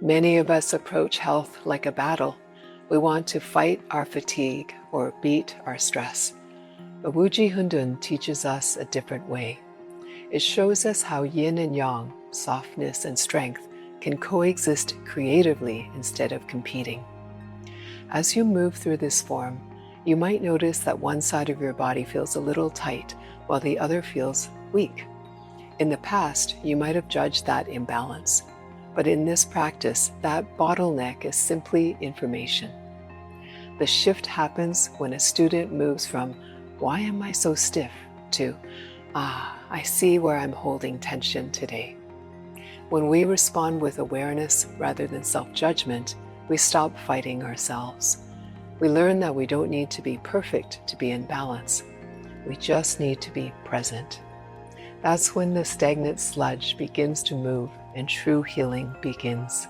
Many of us approach health like a battle. We want to fight our fatigue or beat our stress. But Wuji Hundun teaches us a different way. It shows us how yin and yang, softness and strength, can coexist creatively instead of competing. As you move through this form, you might notice that one side of your body feels a little tight while the other feels weak. In the past, you might have judged that imbalance, but in this practice, that bottleneck is simply information. The shift happens when a student moves from, "Why am I so stiff?" to, "I see where I'm holding tension today." When we respond with awareness rather than self-judgment, we stop fighting ourselves. We learn that we don't need to be perfect to be in balance. We just need to be present. That's when the stagnant sludge begins to move and true healing begins.